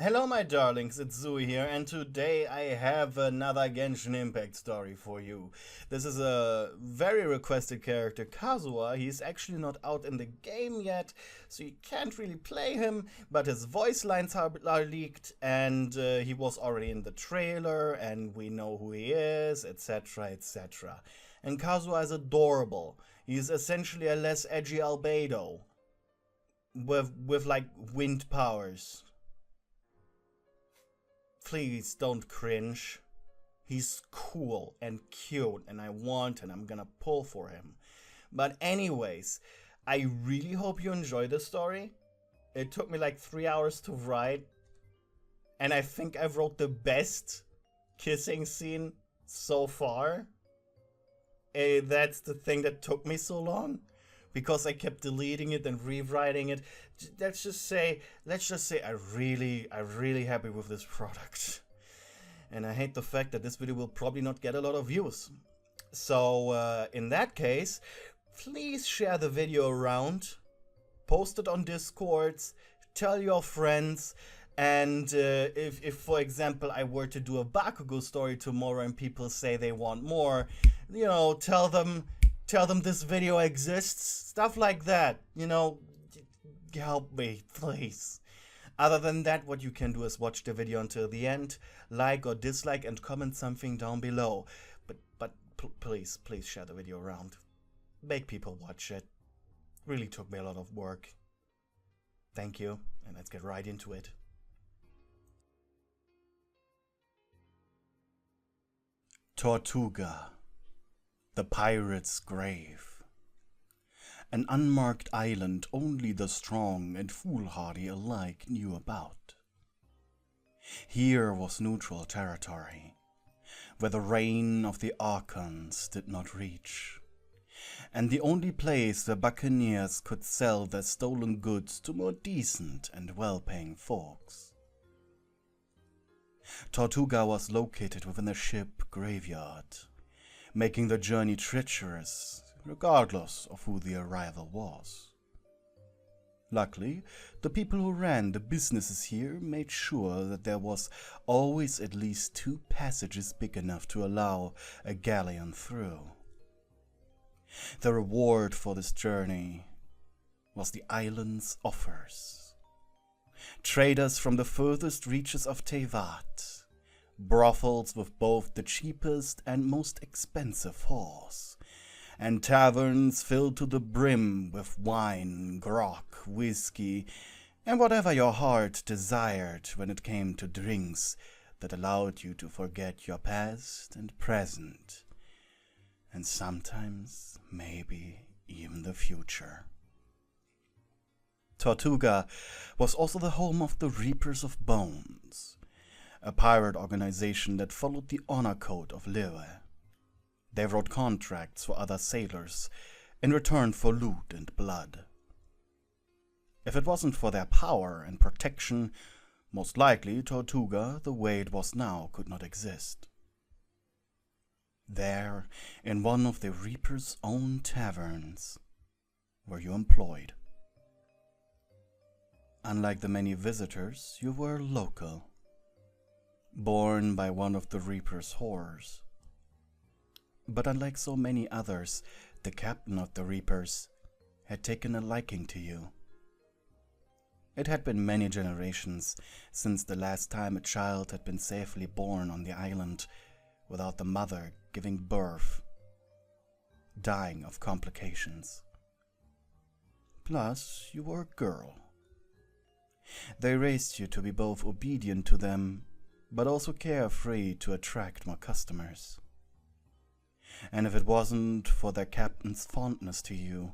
Hello my darlings, it's Zui here, and today I have another Genshin Impact story for you. This is a very requested character, Kazuha. He's actually not out in the game yet, so you can't really play him, but his voice lines are leaked, and he was already in the trailer, and we know who he is, etc, etc. And Kazuha is adorable. He's essentially a less edgy Beidou, with like wind powers. Please don't cringe. He's cool and cute and I want and I'm gonna pull for him. But anyways, I really hope you enjoy this story. It took me like 3 hours to write. And I think I wrote the best kissing scene so far. That's the thing that took me so long. Because I kept deleting it and rewriting it. Let's just say I'm really happy with this product. And I hate the fact that this video will probably not get a lot of views. So in that case, please share the video around, post it on Discords, tell your friends, and if for example I were to do a BOKU story tomorrow and people say they want more, you know, tell them this video exists, stuff like that, you know, help me, please. Other than that, what you can do is watch the video until the end, like or dislike, and comment something down below. But please share the video around. Make people watch it. Really took me a lot of work. Thank you, and let's get right into it. Tortuga. The pirate's grave. An unmarked island only the strong and foolhardy alike knew about. Here was neutral territory, where the reign of the Archons did not reach, and the only place where buccaneers could sell their stolen goods to more decent and well-paying folks. Tortuga was located within a ship graveyard, making the journey treacherous, regardless of who the arrival was. Luckily, the people who ran the businesses here made sure that there was always at least 2 passages big enough to allow a galleon through. The reward for this journey was the island's offers. Traders from the furthest reaches of Teyvat, brothels with both the cheapest and most expensive horse, and taverns filled to the brim with wine, grog, whiskey, and whatever your heart desired when it came to drinks that allowed you to forget your past and present, and sometimes maybe even the future. Tortuga was also the home of the Reapers of Bones, a pirate organization that followed the honor code of Lewd. They wrote contracts for other sailors in return for loot and blood. If it wasn't for their power and protection, most likely Tortuga, the way it was now, could not exist. There, in one of the Reaper's own taverns, were you employed. Unlike the many visitors, you were local, born by one of the Reaper's whores. But unlike so many others, the captain of the Reapers had taken a liking to you. It had been many generations since the last time a child had been safely born on the island without the mother giving birth, dying of complications. Plus, you were a girl. They raised you to be both obedient to them, but also carefree to attract more customers. And if it wasn't for their captain's fondness to you,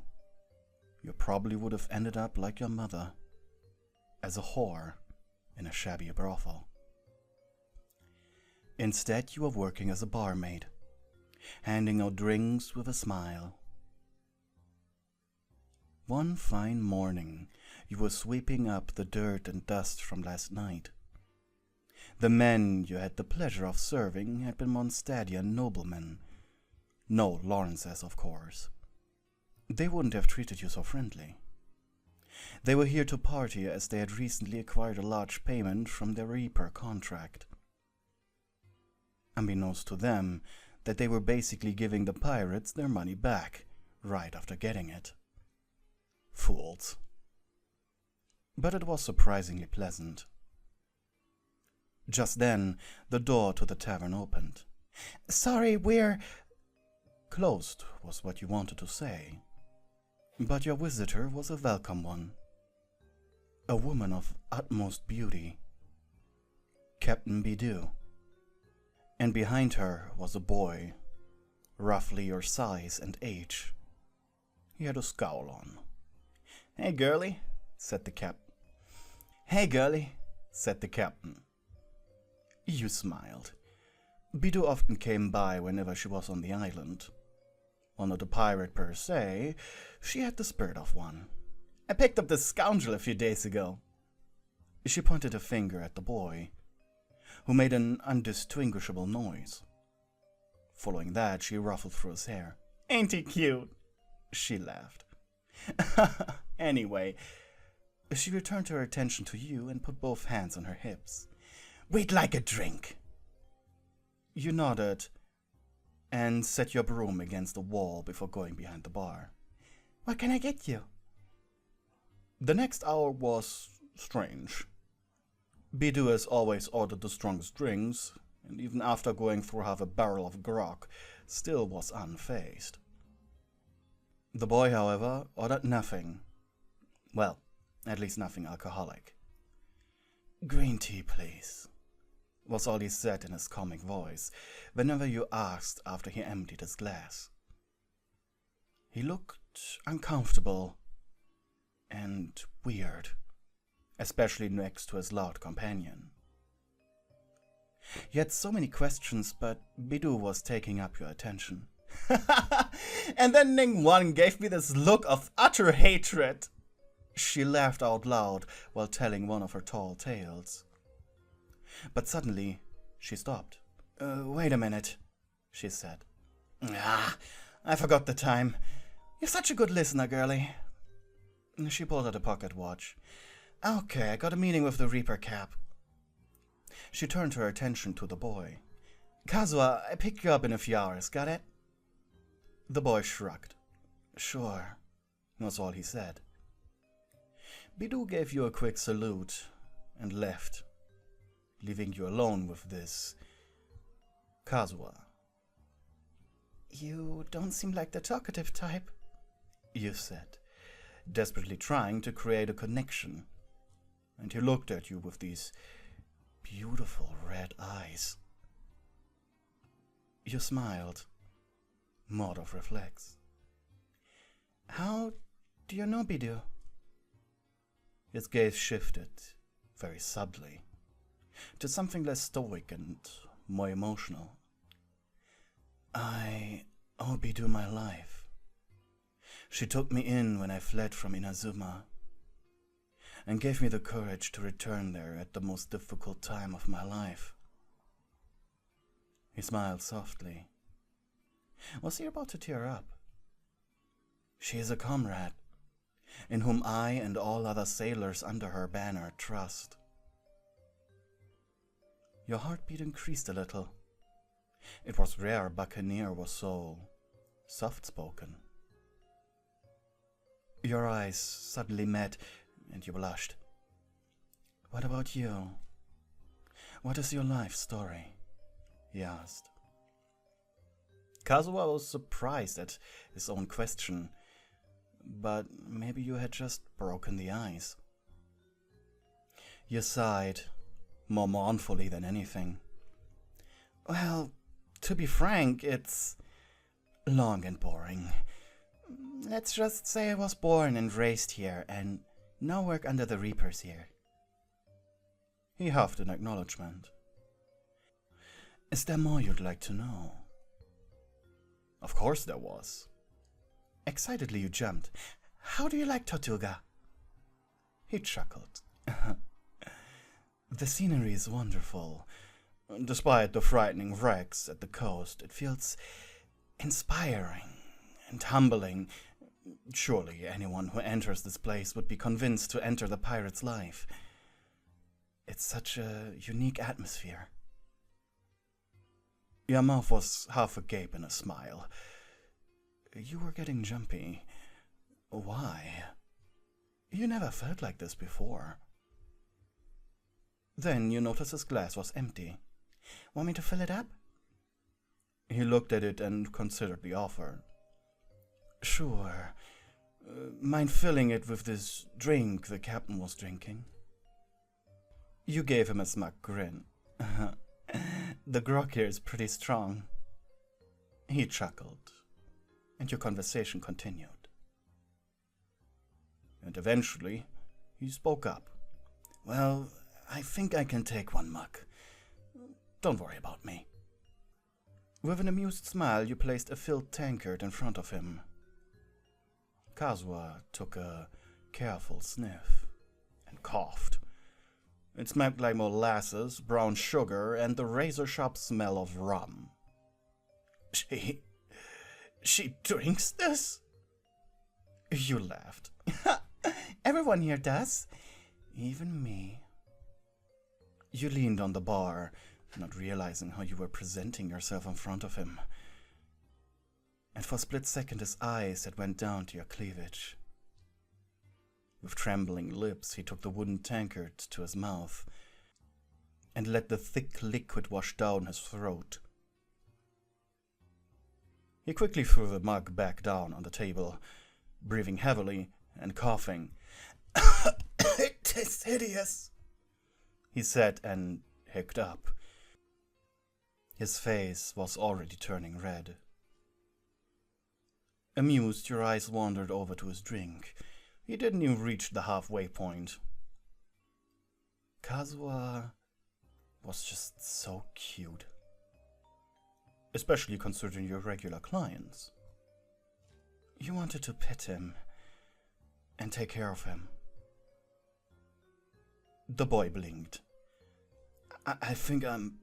you probably would have ended up like your mother, as a whore in a shabby brothel. Instead, you were working as a barmaid, handing out drinks with a smile. One fine morning, you were sweeping up the dirt and dust from last night. The men you had the pleasure of serving had been Mondstadian noblemen. No Lawrences, of course. They wouldn't have treated you so friendly. They were here to party as they had recently acquired a large payment from their Reaper contract. Unbeknownst to them, that they were basically giving the pirates their money back, right after getting it. Fools. But it was surprisingly pleasant. Just then, the door to the tavern opened. "Sorry, we're—" Closed was what you wanted to say. But your visitor was a welcome one. A woman of utmost beauty. Captain Beidou. And behind her was a boy, roughly your size and age. He had a scowl on. "Hey, girlie," said the captain. "Hey, girlie," said the captain. You smiled. Beidou often came by whenever she was on the island. While not a pirate per se, she had the spirit of one. "I picked up this scoundrel a few days ago." She pointed a finger at the boy, who made an undistinguishable noise. Following that, she ruffled through his hair. "Ain't he cute?" She laughed. Anyway, she returned her attention to you and put both hands on her hips. "We'd like a drink." You nodded and set your broom against the wall before going behind the bar. "What can I get you?" The next hour was strange. Beidou as always ordered the strongest drinks, and even after going through half a barrel of grog, still was unfazed. The boy, however, ordered nothing. Well, at least nothing alcoholic. "Green tea, please," was all he said in his comic voice, whenever you asked after he emptied his glass. He looked uncomfortable and weird, especially next to his loud companion. You had so many questions, but Beidou was taking up your attention. And then Ning Wan gave me this look of utter hatred. She laughed out loud while telling one of her tall tales. But suddenly, she stopped. Wait a minute," she said. I forgot the time. You're such a good listener, girlie." She pulled out a pocket watch. "Okay, I got a meeting with the Reaper Cap." She turned her attention to the boy. "Kazuha, I pick you up in a few hours, got it?" The boy shrugged. "Sure," was all he said. Beidou gave you a quick salute and left, leaving you alone with this Kazuha. "You don't seem like the talkative type," you said, desperately trying to create a connection, and he looked at you with these beautiful red eyes. You smiled, mod of reflex. "How do you know Beidou?" His gaze shifted, very subtly, to something less stoic and more emotional. "I owe Beidou my life. She took me in when I fled from Inazuma, and gave me the courage to return there at the most difficult time of my life." He smiled softly. Was he about to tear up? "She is a comrade, in whom I and all other sailors under her banner trust." Your heartbeat increased a little. It was rare a buccaneer was so soft-spoken. Your eyes suddenly met, and you blushed. "What about you? What is your life story?" he asked. Kazuha was surprised at his own question, but maybe you had just broken the ice. You sighed, more mournfully than anything. "Well, to be frank, it's long and boring. Let's just say I was born and raised here, and no work under the Reapers here." He huffed in acknowledgement. "Is there more you'd like to know?" Of course there was. Excitedly you jumped. "How do you like Tortuga?" He chuckled. "The scenery is wonderful. Despite the frightening wrecks at the coast, it feels inspiring and humbling Surely anyone who enters this place would be convinced to enter the pirate's life. It's such a unique atmosphere. Your mouth was half agape in a smile. You were getting jumpy. Why? You never felt like this before. Then you noticed his glass was empty. Want me to fill it up? He looked at it and considered the offer. Sure. Mind filling it with this drink the captain was drinking? You gave him a smug grin. The grog here is pretty strong. He chuckled, and your conversation continued. And eventually, he spoke up. Well, I think I can take one mug. Don't worry about me. With an amused smile, you placed a filled tankard in front of him. Kazuha took a careful sniff and coughed. It smelled like molasses, brown sugar, and the razor-sharp smell of rum. She drinks this? You laughed. Everyone here does. Even me. You leaned on the bar, not realizing how you were presenting yourself in front of him. And for a split second his eyes had went down to your cleavage. With trembling lips he took the wooden tankard to his mouth and let the thick liquid wash down his throat. He quickly threw the mug back down on the table, breathing heavily and coughing. It tastes hideous, he said and hiccuped up. His face was already turning red. Amused, your eyes wandered over to his drink. He didn't even reach the halfway point. Kazuha was just so cute. Especially considering your regular clients. You wanted to pet him and take care of him. The boy blinked. I think I'm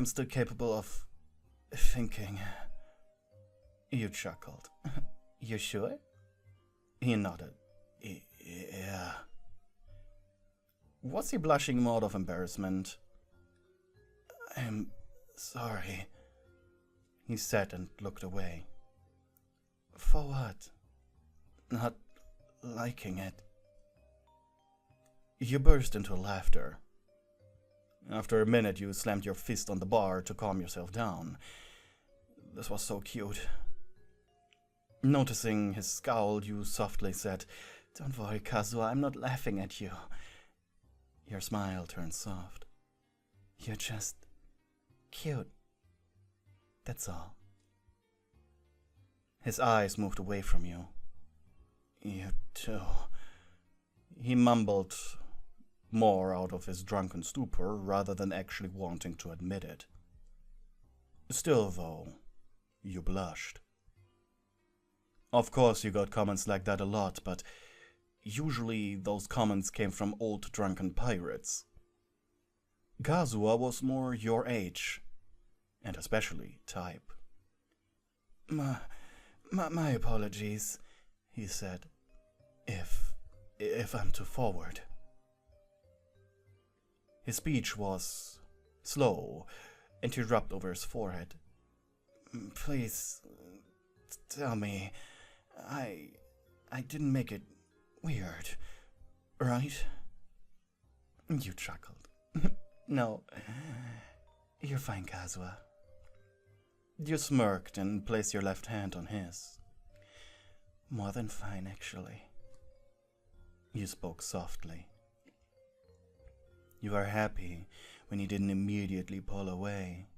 still capable of thinking. You chuckled. You sure? He nodded. Yeah. Was he blushing more out of embarrassment? I'm sorry, he said and looked away. For what? Not liking it. You burst into laughter. After a minute, you slammed your fist on the bar to calm yourself down. This was so cute. Noticing his scowl, you softly said, Don't worry, Kazuha, I'm not laughing at you. Your smile turned soft. You're just cute. That's all. His eyes moved away from you. You too. He mumbled more out of his drunken stupor rather than actually wanting to admit it. Still, though, you blushed. Of course, you got comments like that a lot, but usually those comments came from old drunken pirates. Kazuha was more your age, and especially type. My apologies, he said, if I'm too forward. His speech was slow, and he rubbed over his forehead. Please, tell me, I didn't make it weird, right? You chuckled. No, you're fine, Kazuha. You smirked and placed your left hand on his. More than fine, actually. You spoke softly. You were happy when he didn't immediately pull away.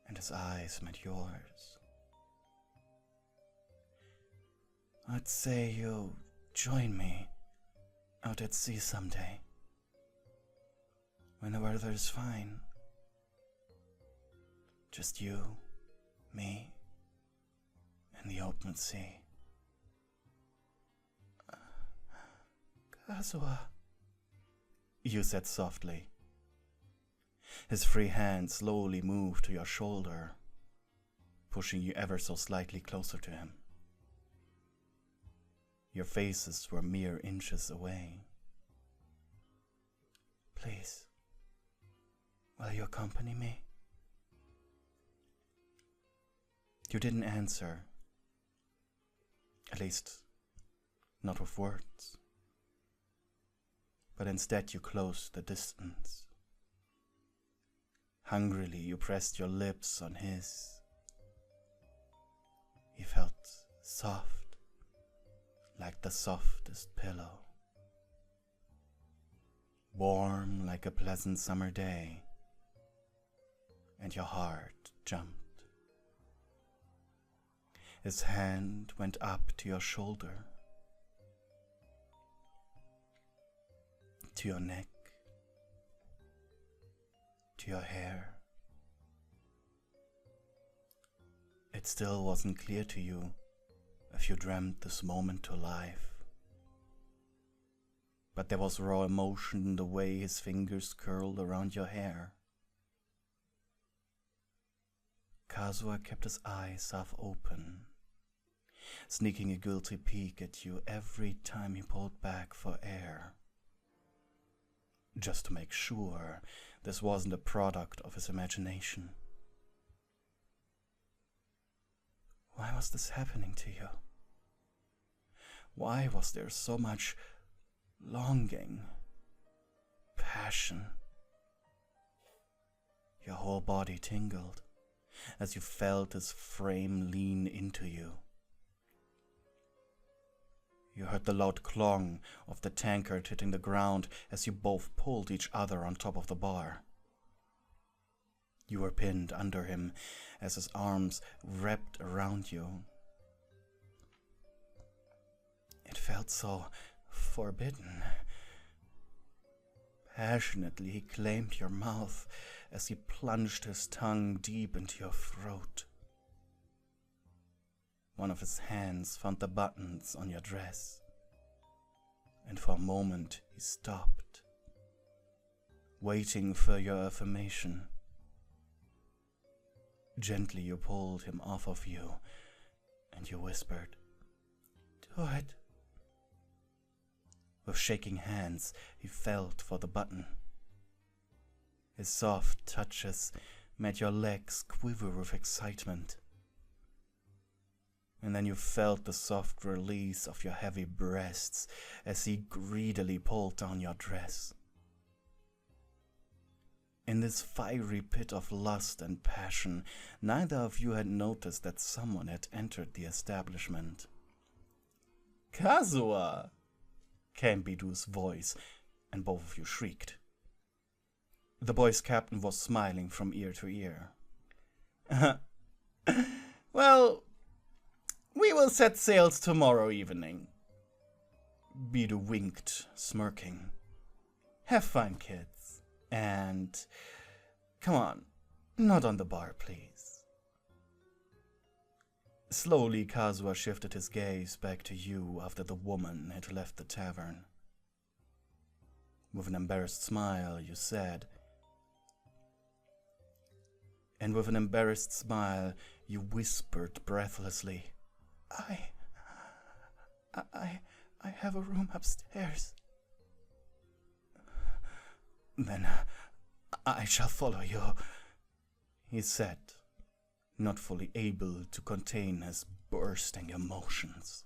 And his eyes met yours. I'd say you'll join me out at sea someday. When the weather's fine. Just you, me, and the open sea. Kazuha, you said softly. His free hand slowly moved to your shoulder, pushing you ever so slightly closer to him. Your faces were mere inches away. Please, will you accompany me? You didn't answer. At least, not with words. But instead you closed the distance. Hungrily you pressed your lips on his. He felt soft, like the softest pillow. Warm like a pleasant summer day. And your heart jumped. His hand went up to your shoulder, to your neck, to your hair. It still wasn't clear to you if you dreamt this moment to life. But there was raw emotion in the way his fingers curled around your hair. Kazuha kept his eyes half open, sneaking a guilty peek at you every time he pulled back for air. Just to make sure this wasn't a product of his imagination. Why was this happening to you? Why was there so much longing, passion? Your whole body tingled as you felt his frame lean into you. You heard the loud clong of the tankard hitting the ground as you both pulled each other on top of the bar. You were pinned under him as his arms wrapped around you. It felt so forbidden. Passionately he claimed your mouth as he plunged his tongue deep into your throat. One of his hands found the buttons on your dress, and for a moment he stopped, waiting for your affirmation. Gently you pulled him off of you, and you whispered, "Do it." With shaking hands, he felt for the button. His soft touches made your legs quiver with excitement. And then you felt the soft release of your heavy breasts as he greedily pulled down your dress. In this fiery pit of lust and passion, neither of you had noticed that someone had entered the establishment. "Kazuha!" came Beidou's voice, and both of you shrieked. The boy's captain was smiling from ear to ear. "Well, we will set sails tomorrow evening." Beidou winked, smirking. "Have fun, kids. And come on, not on the bar, please." Slowly, Kazuha shifted his gaze back to you after the woman had left the tavern. With an embarrassed smile, you said, and with an embarrassed smile, you whispered breathlessly, I have a room upstairs." "Then I shall follow you," he said, not fully able to contain his bursting emotions.